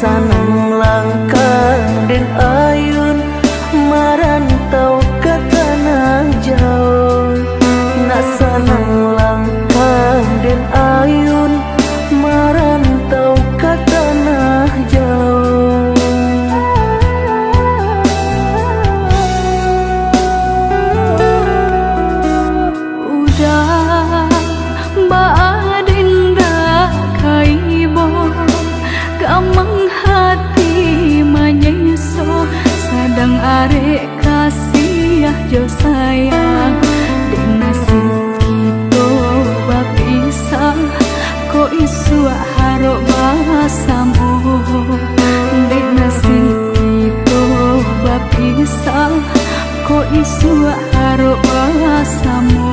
sanang langkah den ayun marantau ke tanah jauh. Nak sanang langkah den ayun marantau ke tanah jauh. Udah baadinda kaibo gamang hati manyeso sadang arek kasih jo sayang di nasib kita bapisah ko isu harok bahasamu di nasib kita bapisah ko isu harok bahasamu.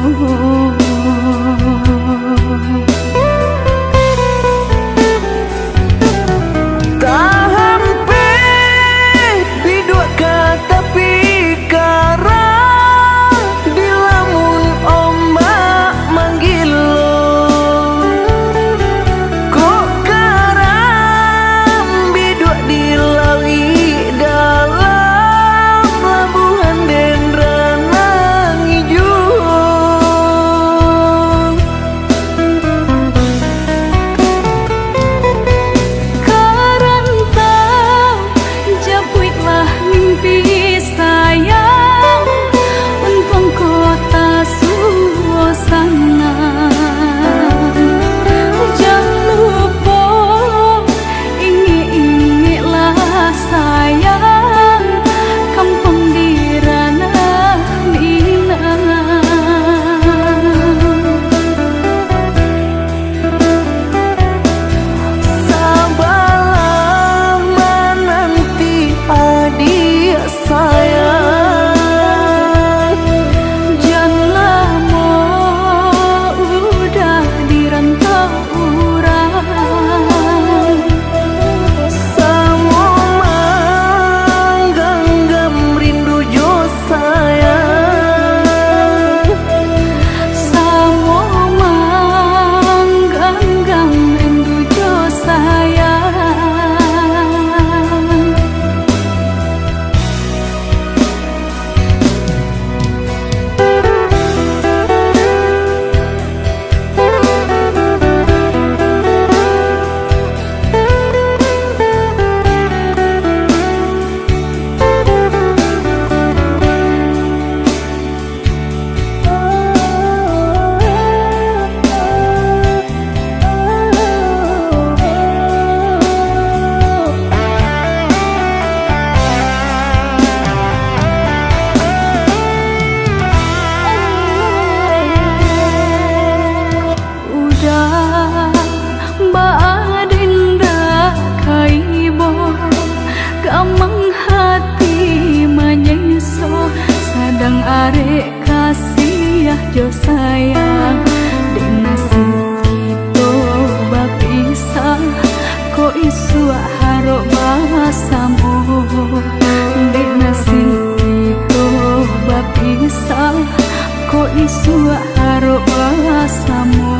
Gamang hati manyeso sadang arek kasih jo sayang di nasib kita bapisah ko isu harok bahasamu di nasib kita bapisah ko isu harok bahasamu.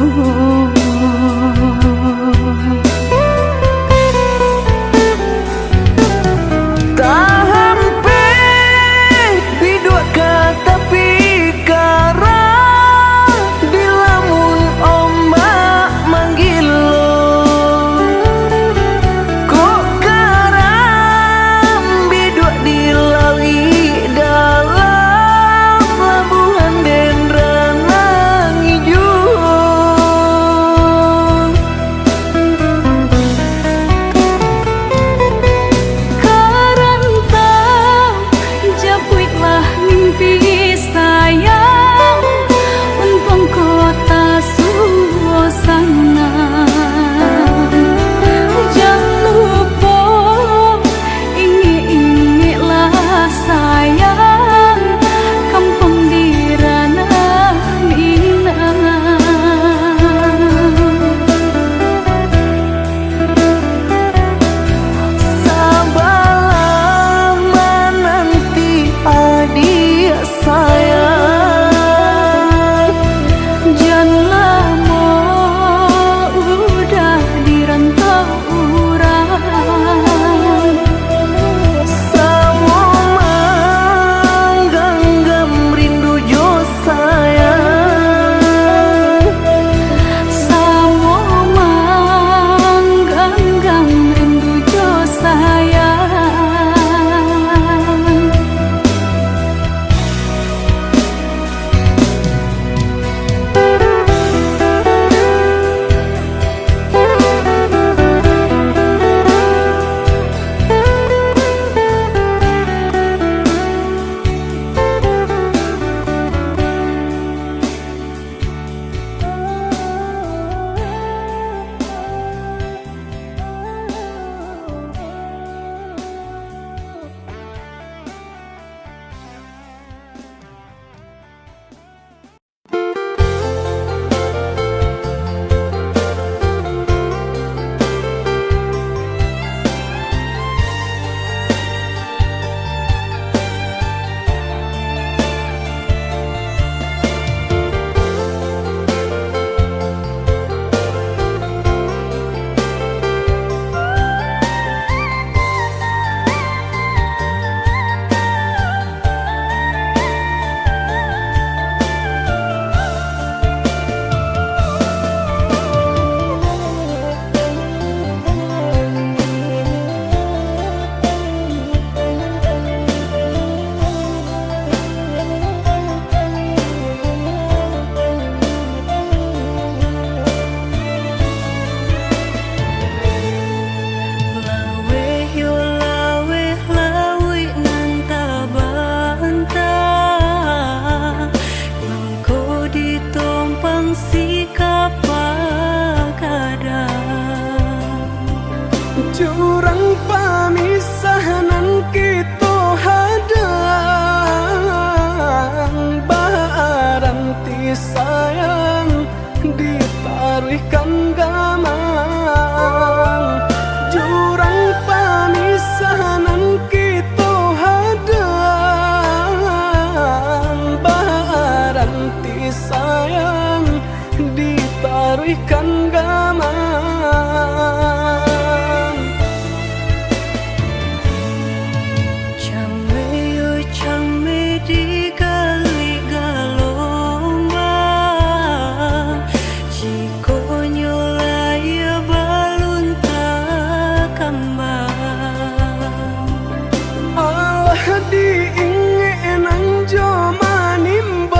diingenan jo manimbang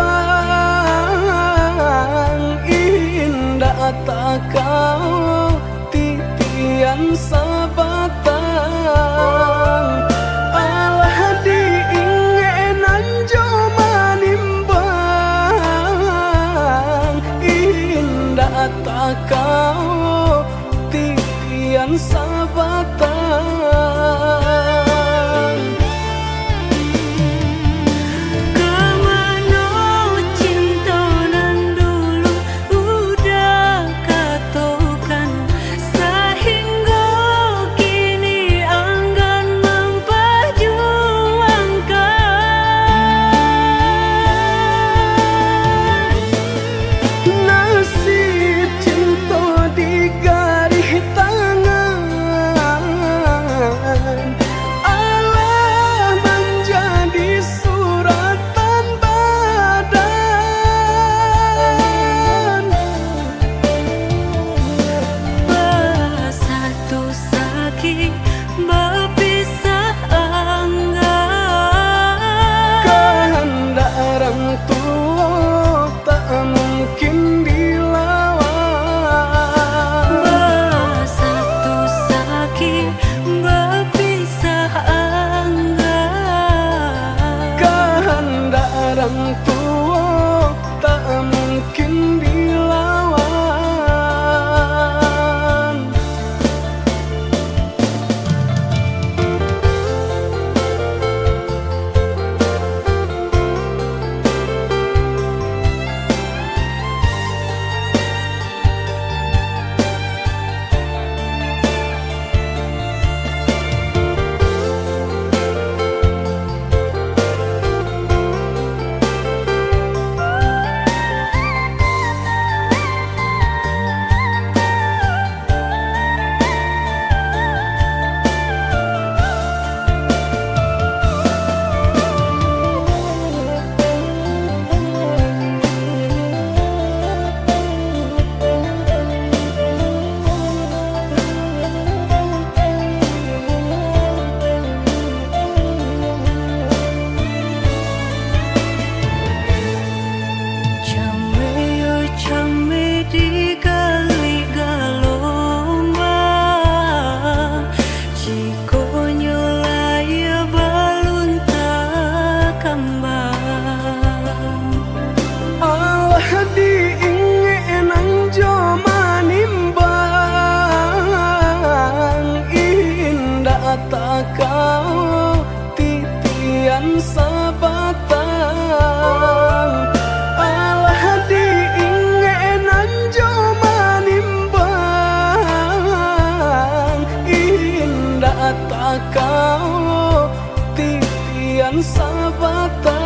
indah tak kau titian sabatang. Allah diingenan jo manimbang indah tak kau titian sabatang. Orang tua tak mungkin dilawan. Tak kau titian sabatang. Allah diingenan jo manimbang indah tak kau titian sabatang.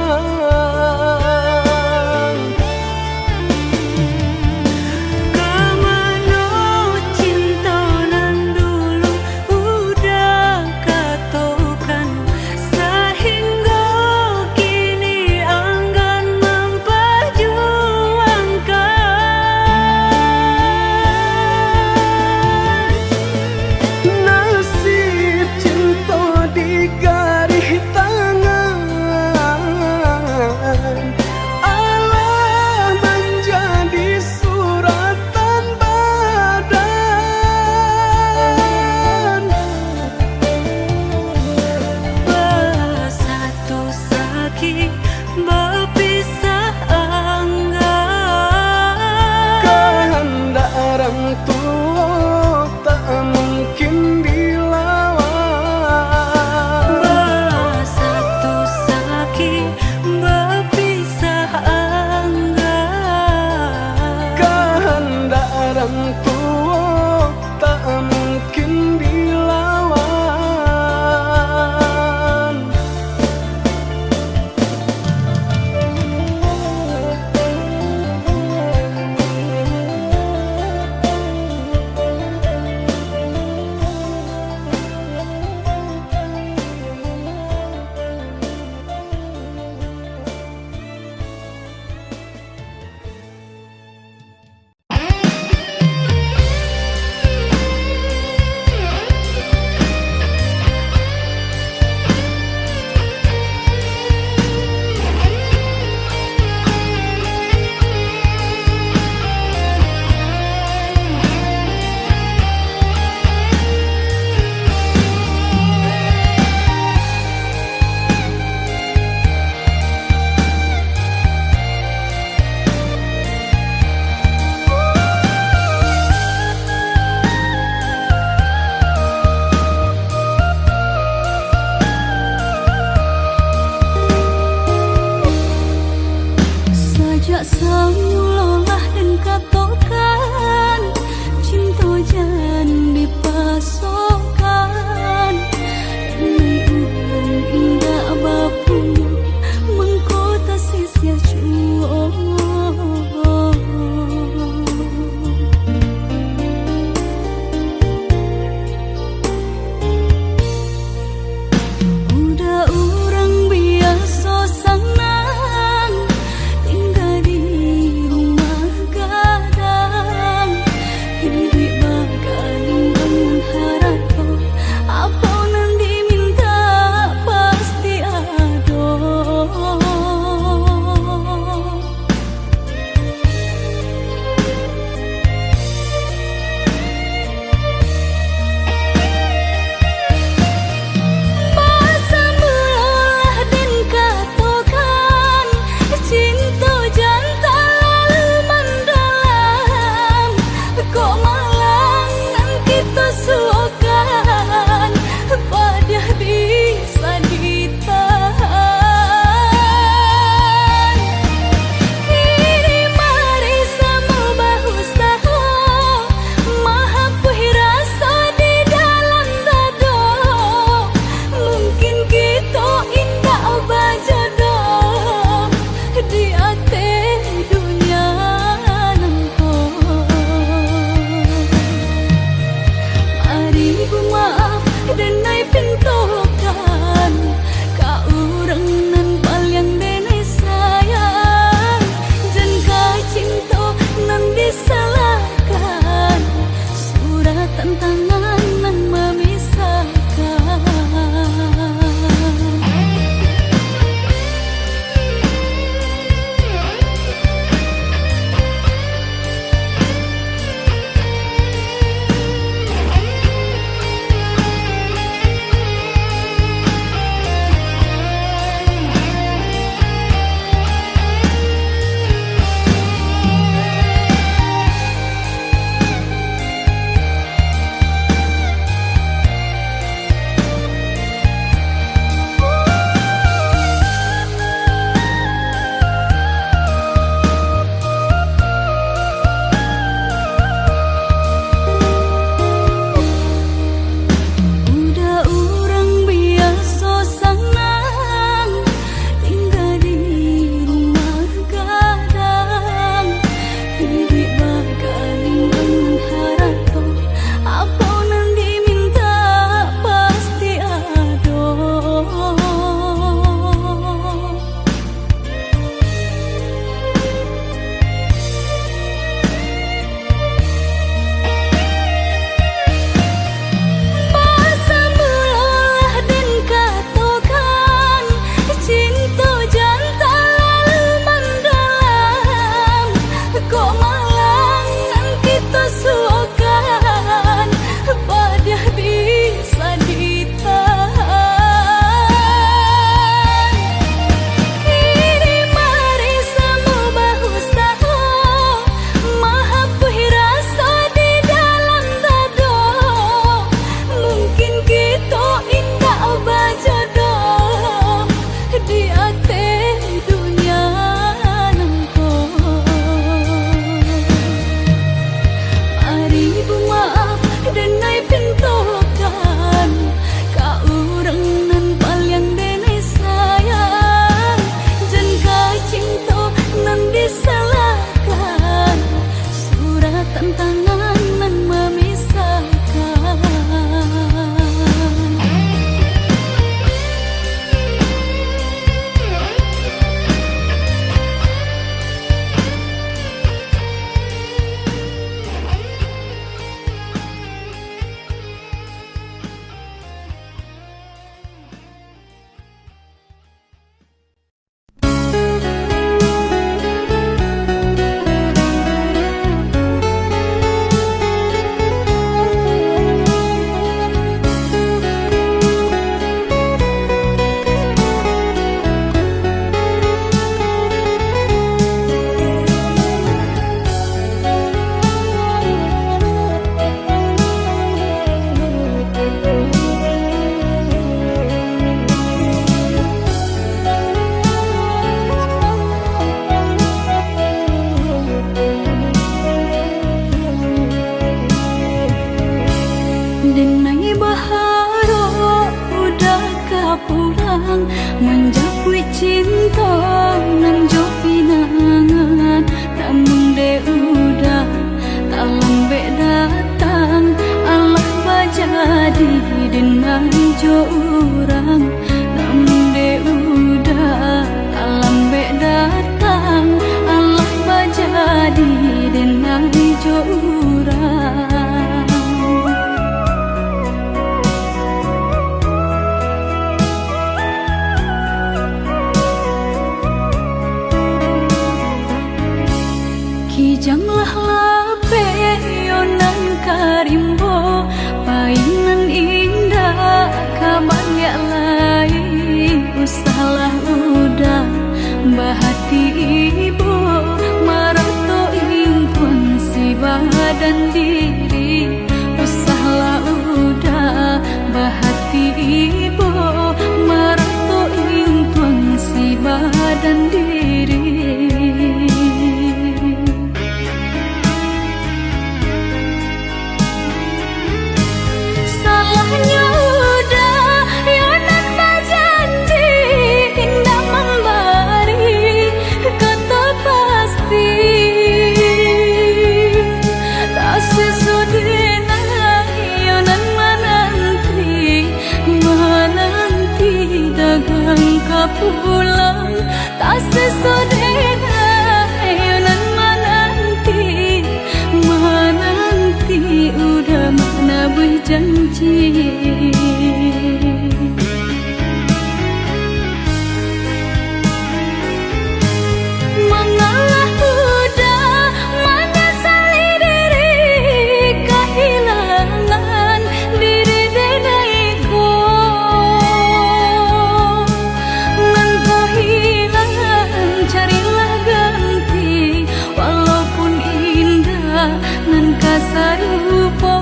Garis tangan cinta nan jo pinangan, namun de udah tak lambe datang. Allah bajadi dengan jo orang, namun de udah tak lambe datang. Allah bajadi dengan jo orang. Kijanglah lape yonan karimbo, painan indah kaban ya lain. Usahlah udah bahati ibu, marato impun si badan diri. Usahlah udah bahati ibu, marato impun si badan diri. Pulang tak sesodena yonan menanti udah mana berjanji. Mengalah udah menyesali diri, kehilangan diri denaiku. Nan kasarupo,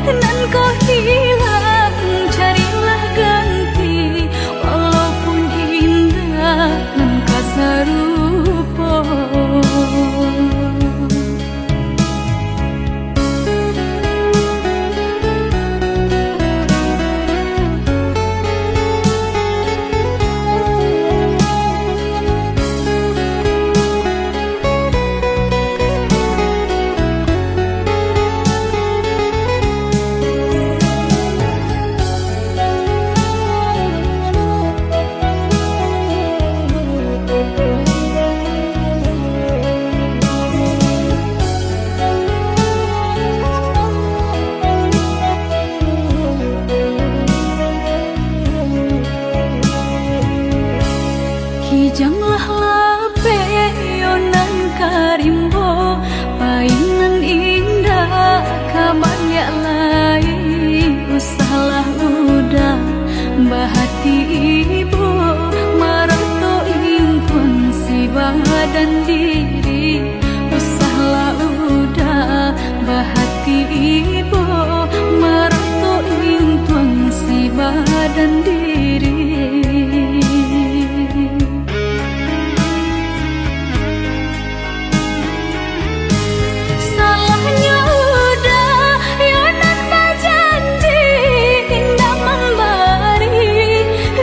nan kau hilang, carilah ganti. Walaupun indah, nan kasarupo. Kijanglah lape yonan karimbo, painan indah kaban ya lain. Usahlah udah bahati ibu, marato impun si badan diri. Usahlah udah bahati ibu, marato impun si badan diri.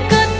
Kat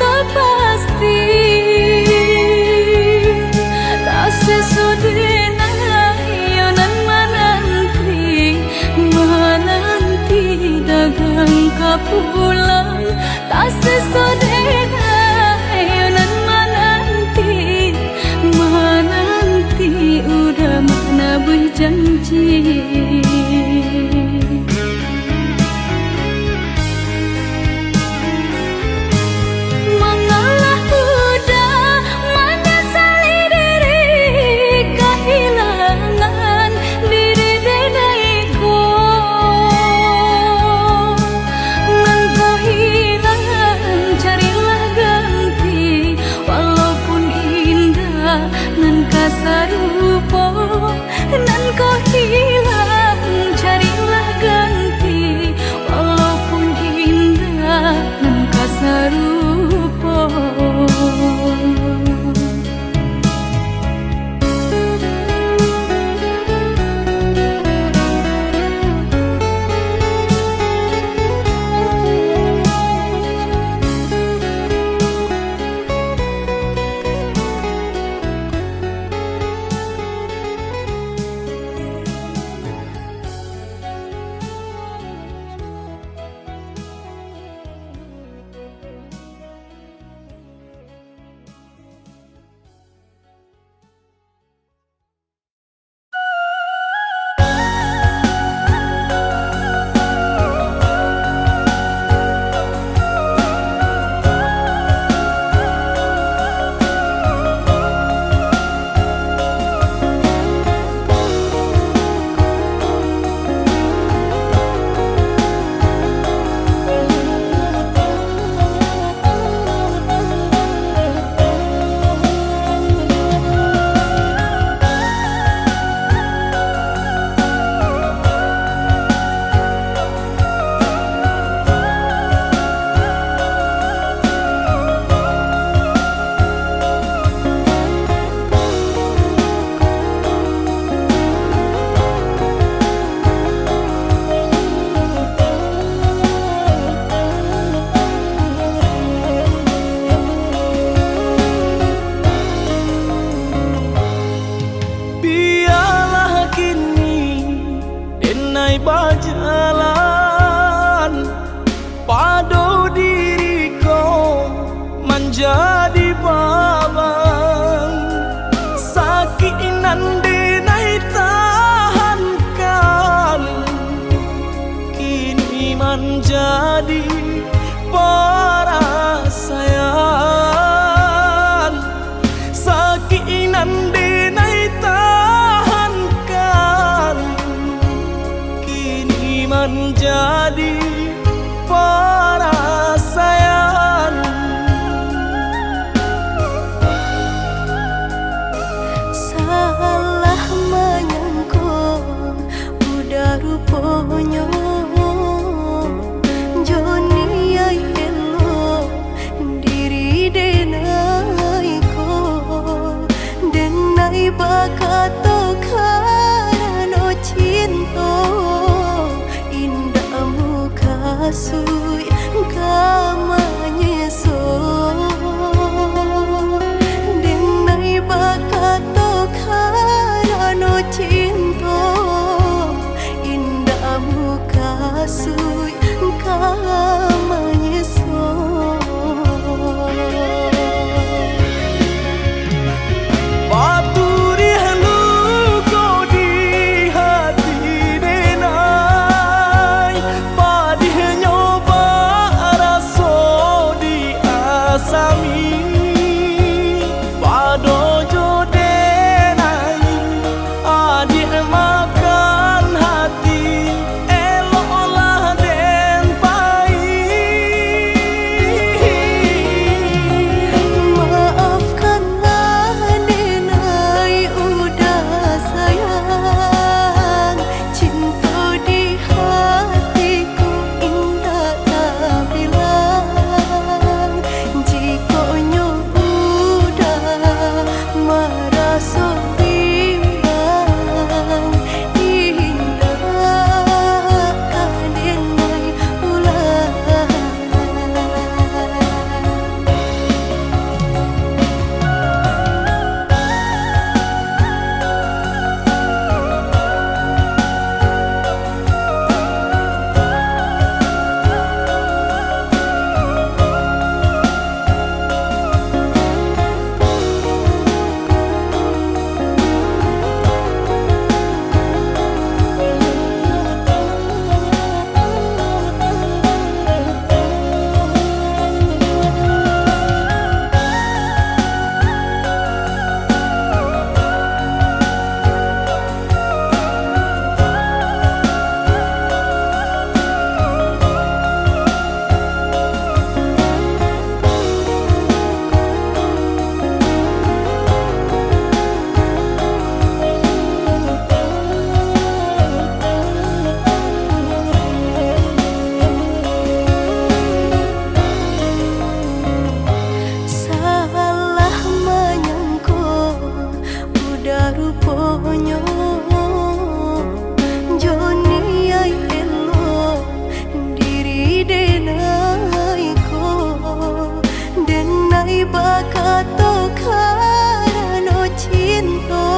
karena cinta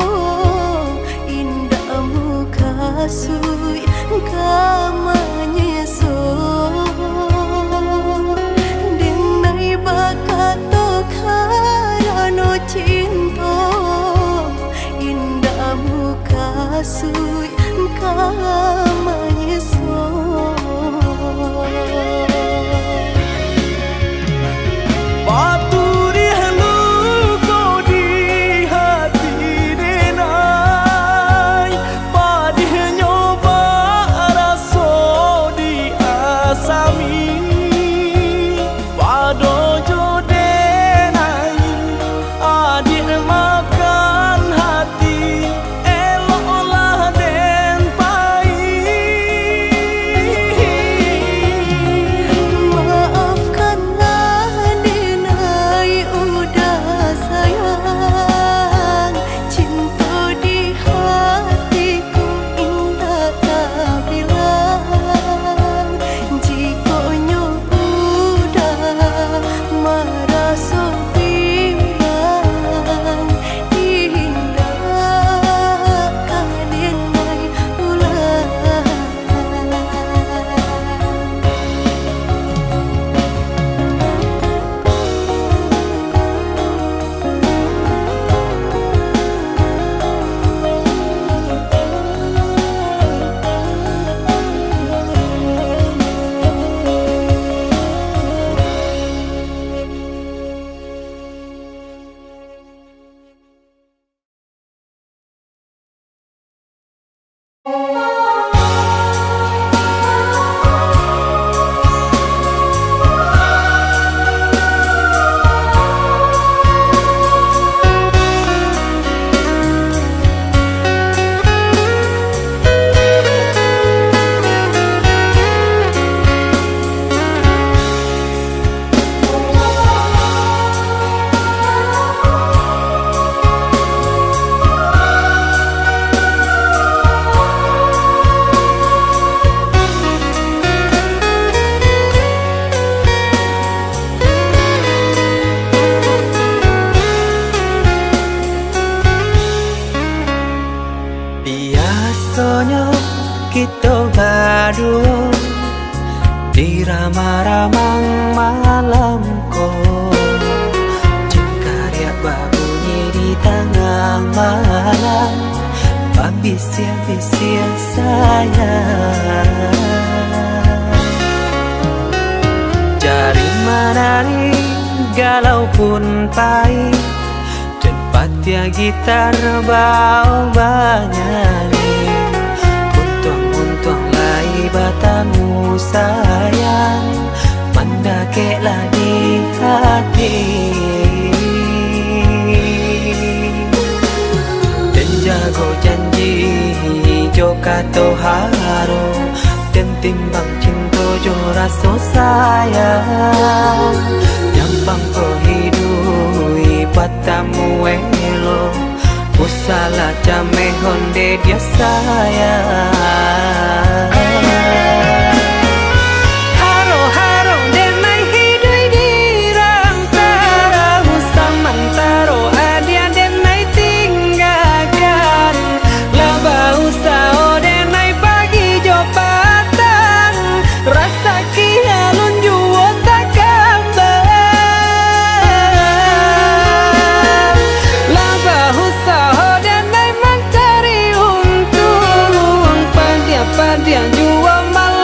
indahmu kasui kamanyeso denai bakato karena cinta indahmu kasui kamanyeso Paturi haluko di hati denai Padih nyoba raso di asami Pado jodenai adik makan hati Elok olah den pai Maafkanlah denai udah sayang cinta di hatiku indah tak bilang jika udah merasa bimbang indah denai ulang Biasanya kita berdua di ramah-ramang malamku Jengkarya babunyi di tengah malam Babisia-bisia sayang Jari menari galau pun pahit Dan patia gitar bau banyani Untung lai batamu sayang Mandakeklah di hati Dan jago janji joka toharo Dan timbang cinta jo rasa sayang Nyampang ko hidui patamu elo Usala jame honde dia sayang Haro-haro denai hidui di rantara Usamantaro adia denai tinggalkan Laba usao denai bagi jobatan Rasa kialun juo tak kabar Laba usao denai mencari untung Pandia-pandia juo malam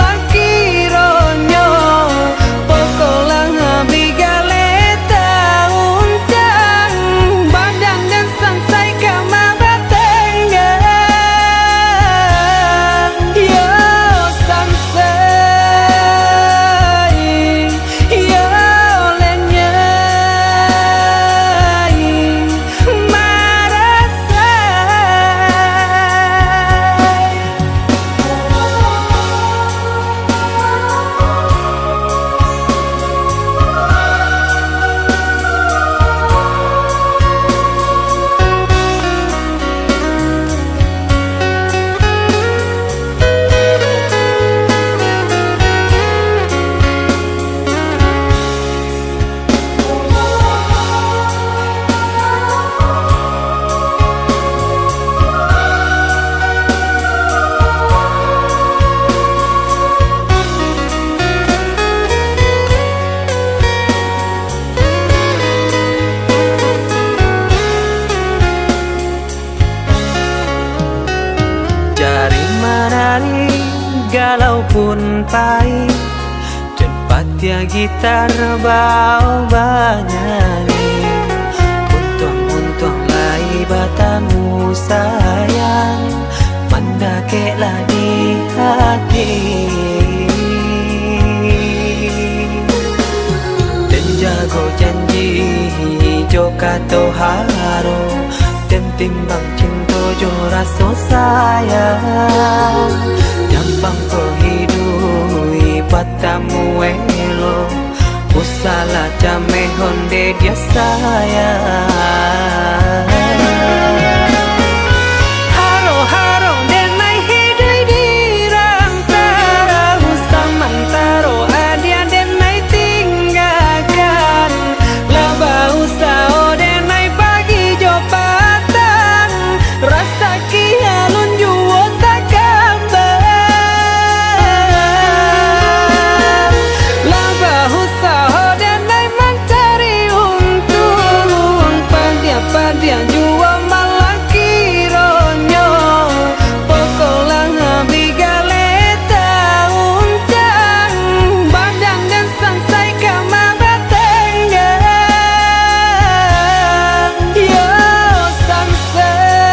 galau pun pahit, cepat ya gitar bau banyanyi. Untung lai batamu sayang, mendakeklah di hati. Dan jago janji jo kato haro, dan timbang cinta jo rasa sayang. Gampang ko hidui batamu elo, usala jame honde dia sayang. Haro haro denai hidui di rantara, usamantaro adia denai tinggalkan. Laba usao denai bagi jobatan, rasa kialun juo tak gambar. Laba usao denai mencari untung, pandia juo malah kironyo. Pokolang bigaleta uncang, badang dan sansai kamara tenggang. Yo sansai,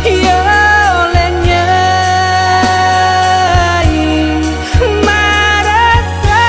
yo lenyai, marasai.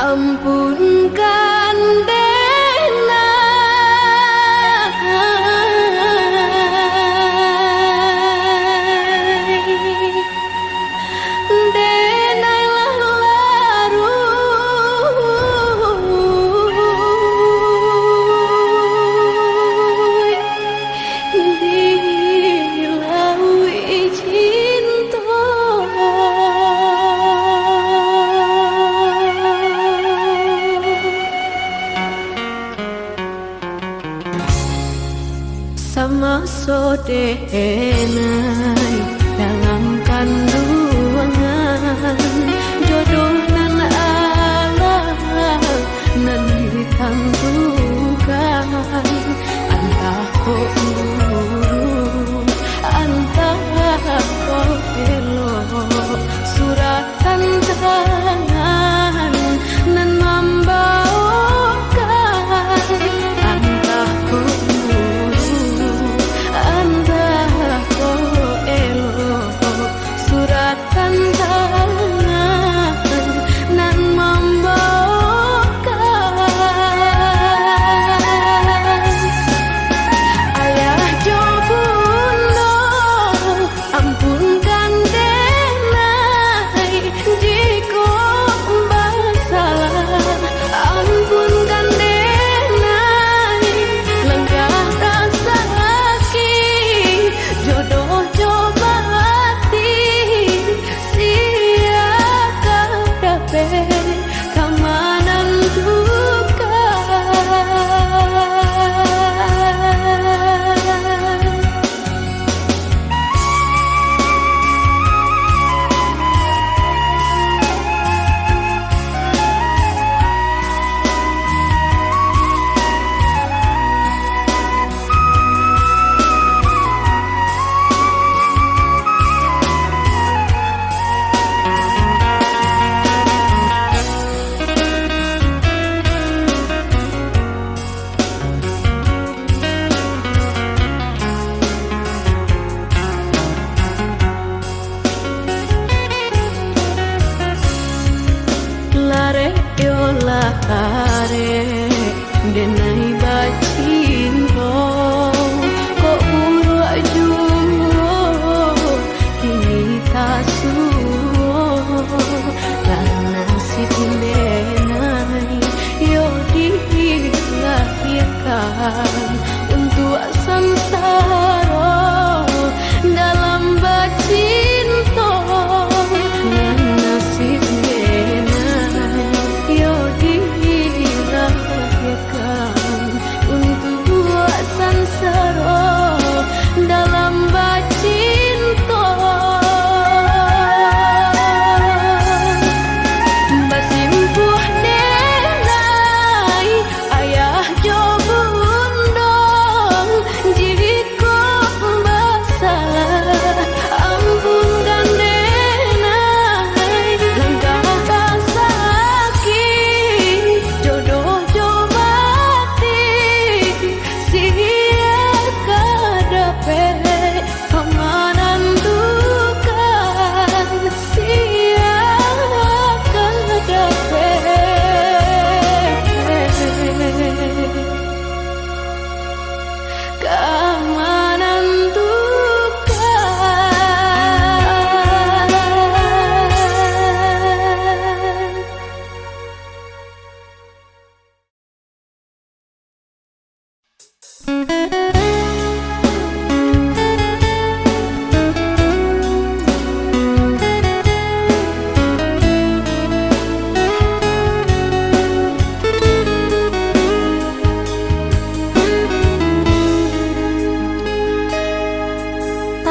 Ampunkan denai laru dilaui cinta. Sama sodenai dalam kandungan, jodoh nan Allah nan ditentukan. Antah ko uru, antah ko elok, suratan tangan nan membawakan. Antah ko uru, antah ko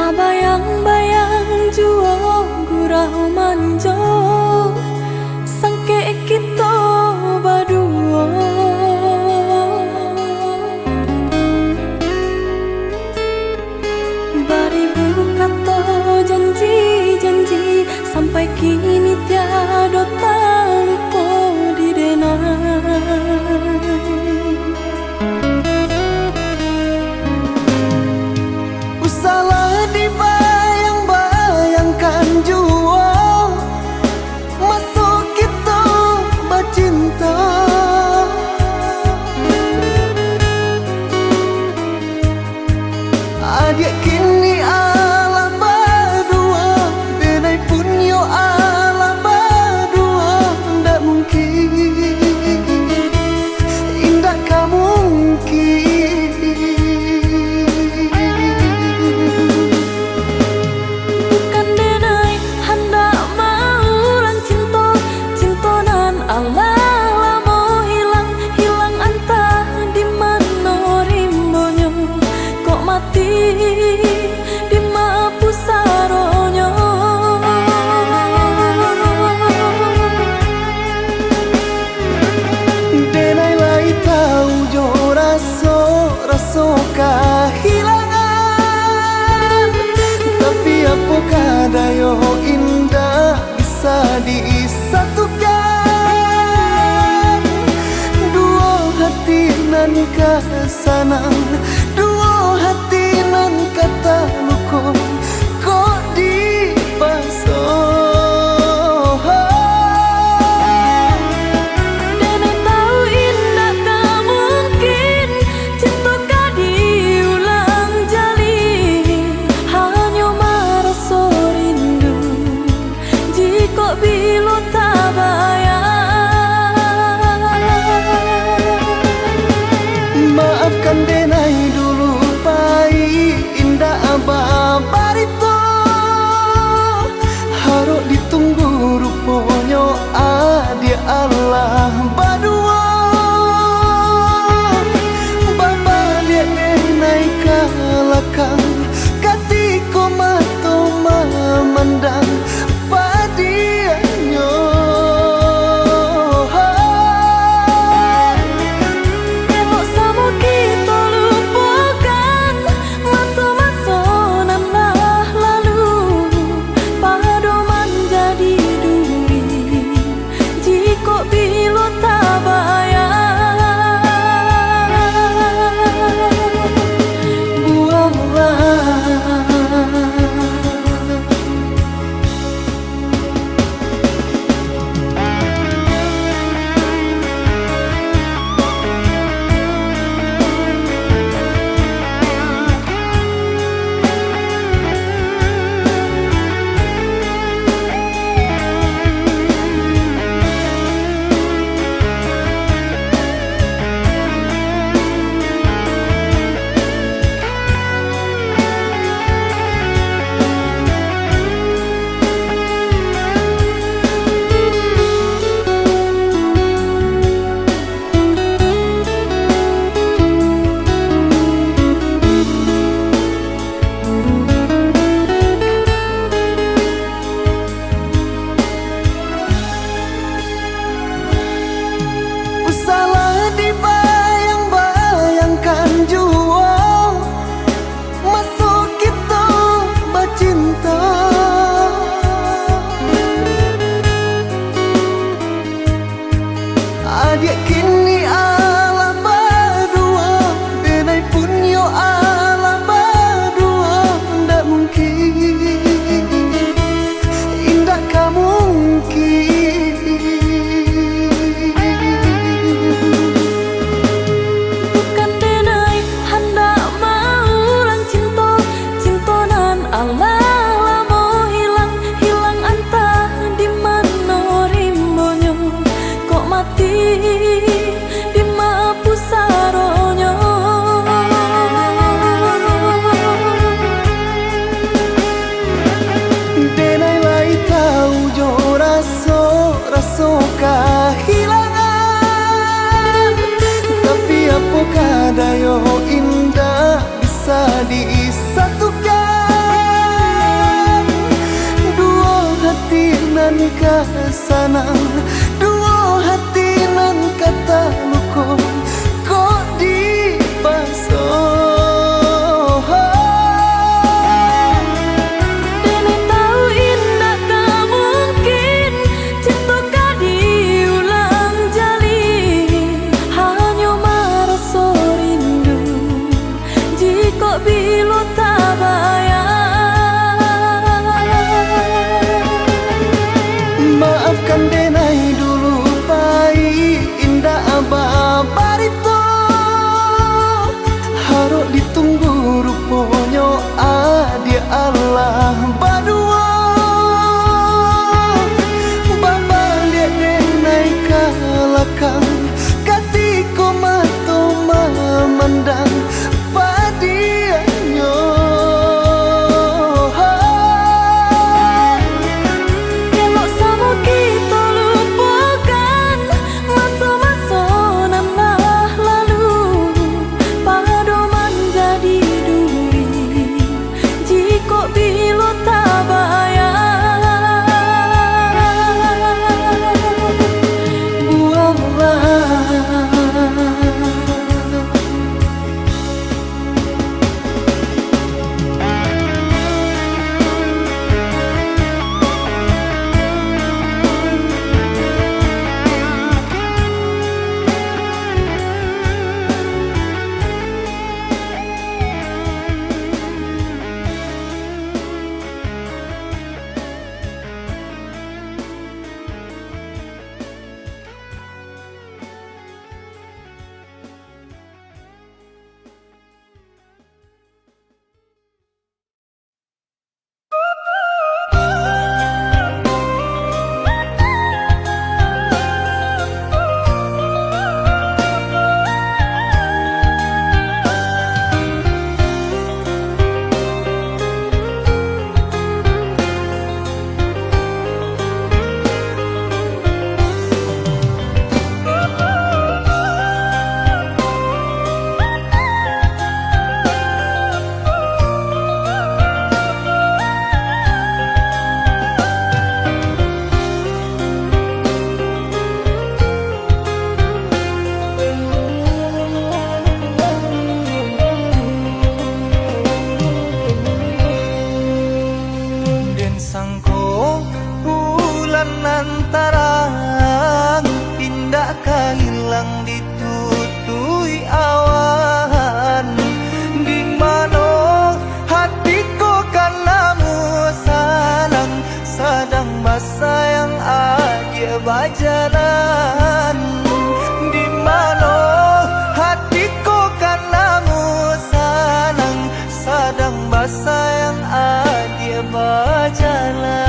Tabayang-bayang jua gurau manjo sangke kita berdua. Baribu kata janji-janji sampai kini tiada taluko di denai. Salah dibayang-bayangkan jua masuk kita bercinta. Adik kini ala berdua, denai punyo ala berdua. Ndak mungkin, indah kamu mungkin. Kehilangan, tapi apakah dayo indah bisa disatukan? Dua hati nan kesanang, dua hati nan kata luko kok dipasang. Maafkan denai dulu pai indah ababar itu, harus ditunggu rupanya adia Allah berdua. Bapa dia denai kalakang katiko mato memandang padianya. Adik kini ala berdua, denai punyo ala berdua. Ndak mungkin, indah kamu mungkin. Bukan denai hendak mau lang cinta, cinta nan Allah lamo hilang, hilang antah di mana rimbonyo kok mati. Di mapu saronyo denai lai tahu jo raso kehilangan, tapi apakah dayo indah bisa disatukan? ke sana. Dua hati nan kata luko kok dipasang. Maafkan denai dulu pai indah ababarito. Harap ditunggu rupanya adia Allah badua. Baba lihat denai kalakang katiko mato memandang padianyo. Bajalan di mana hatiku kanamu sanang sadang basayang adia bajalan.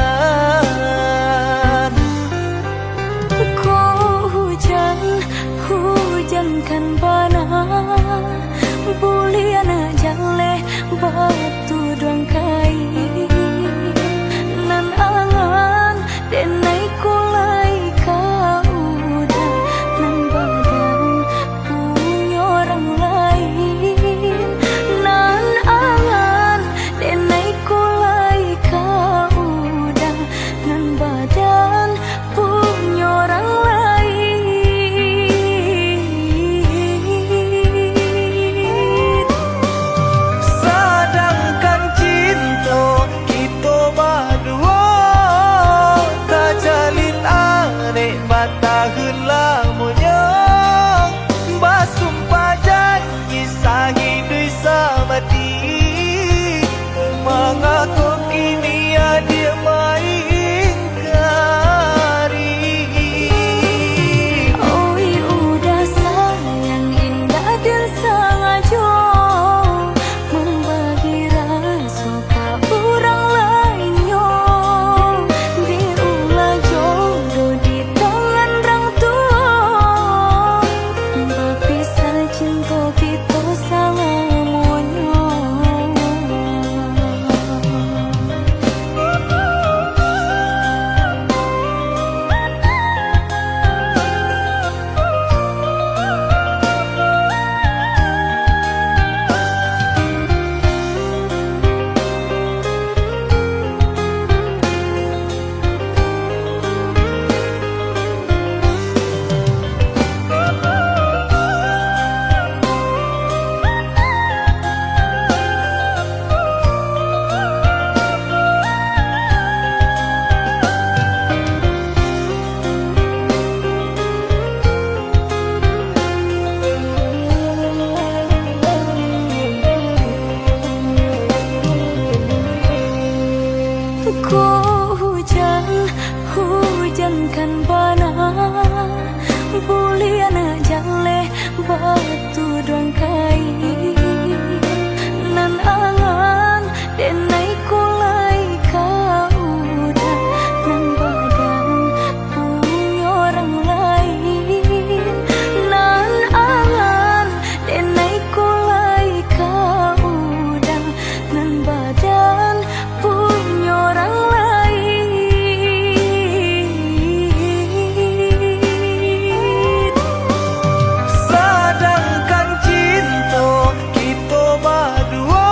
Ku hujan, hujan kan bana buliana jale batu doang kai nan angan denai kulai kauda nan badan punya orang lain nan angan denai kulai kauda nan badan punya orang lain. Sedangkan cinta kita berdua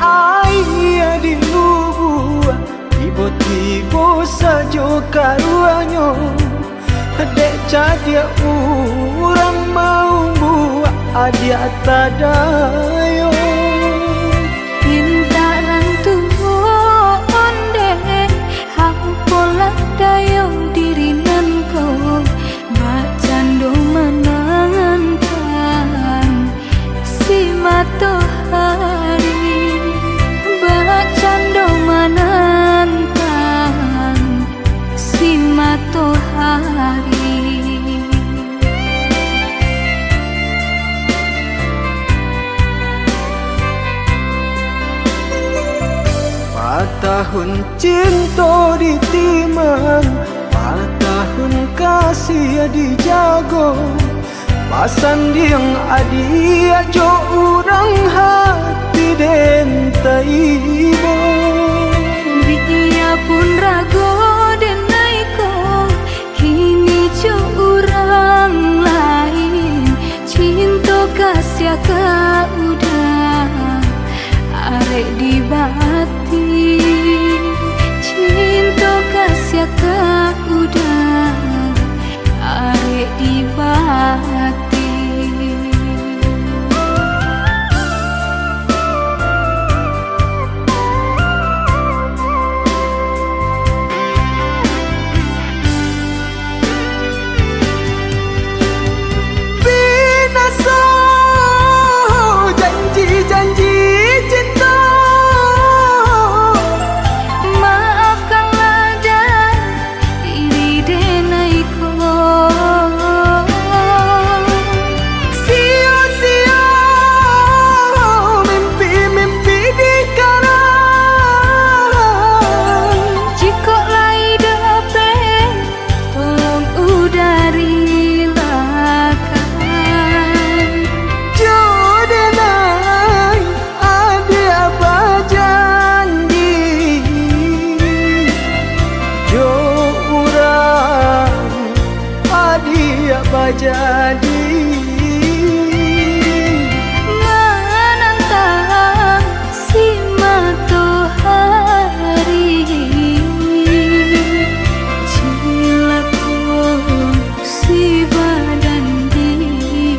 Ai di lubua tiba-tiba saja karuanyo dek cadia urang mau buat adia tadayo Pintaran tuhon dek Hampola dayong dirinan ko Bacando menangan si matahari Bacando menantang si matahari Tahun cinta ditimang, tahun kasih dijago. Pasan diang adi ajo urang hati den taibo. Biya pun rago denai ko, kini jo urang lain. Cinta kasih ka udah arek di bati. Cinta kasih ka udah arek di bati. Binasa janji-janji cinta. Jadi menantang si matahari cilaku si badan diri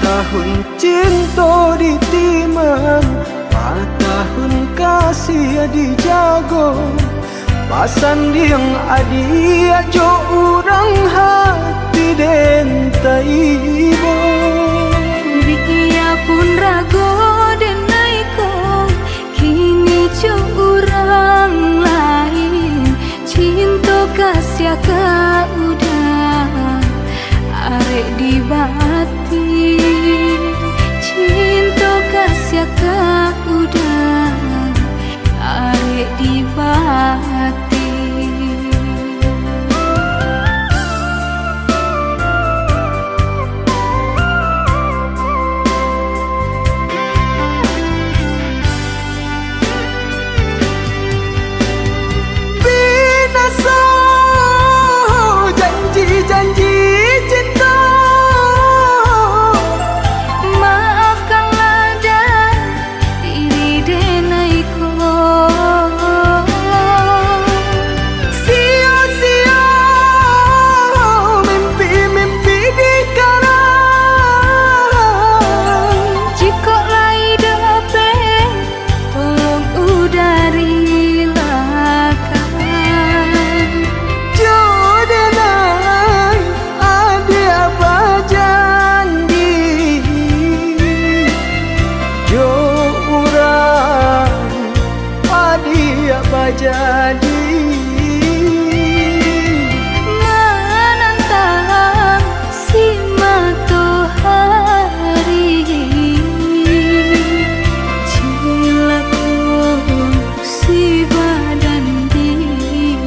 tahun cinta ditimang, tahun kasih dijago. Pasan diang adi ajo urang hati den taibo. Biya pun rago denai ko, kini jo urang lain. Cinta kasih ka udah arek di bati. Cinta kasih ka udah arek di bati. Binasa janji-janji cinta. jadi menantang si matahari. Cilaku si badan diri.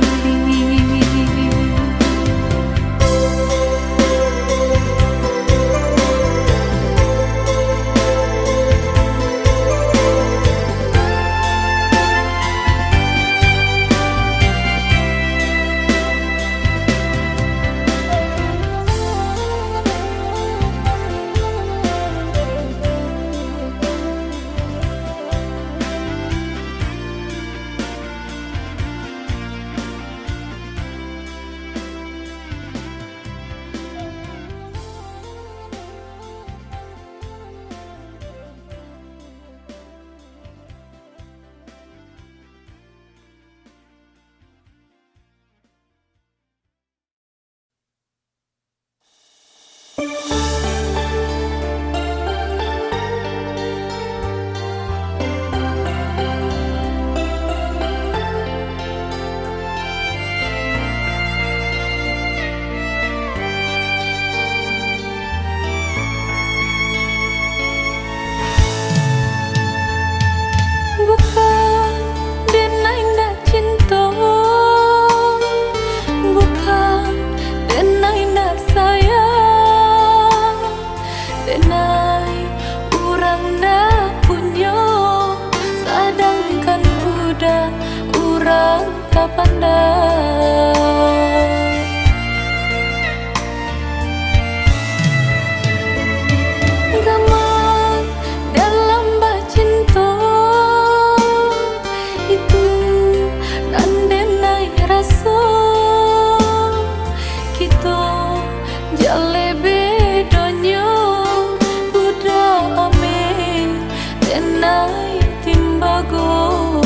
Bukan denai ndak cinta, bukan denai ndak sayang, denai urang ndak punya, sedangkan udah urang tak pandai. Gaman dalam bacinta itu nandenai rasa kita jale bedanya budak ame denai timbago.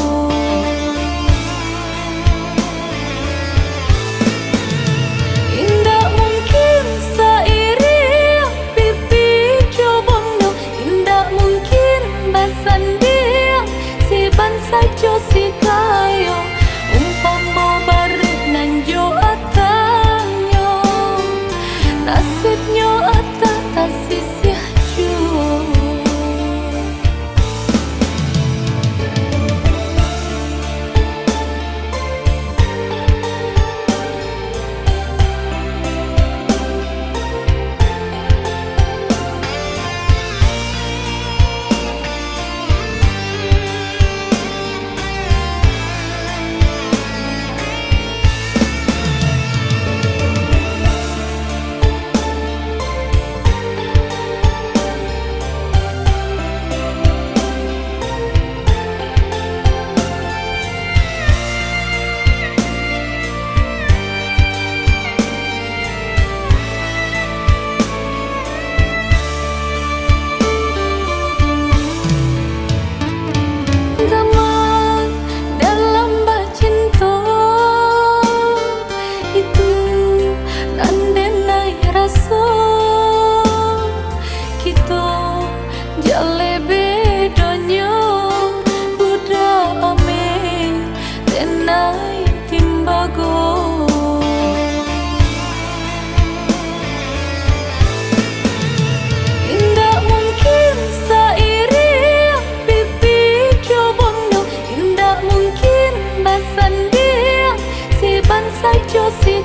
Indah mungkin sairi pipi cobondo, indah mungkin basan dia si ban sajo si kayo umpama baru nanjo atanyo nasibnya atas kasih jua. Gaman dalam bacinta itu nandenai rasa kita jale bedanya budak ame denai timbago. Indah mungkin sairi pipi cobondo, indah mungkin basan dia si ban sajo si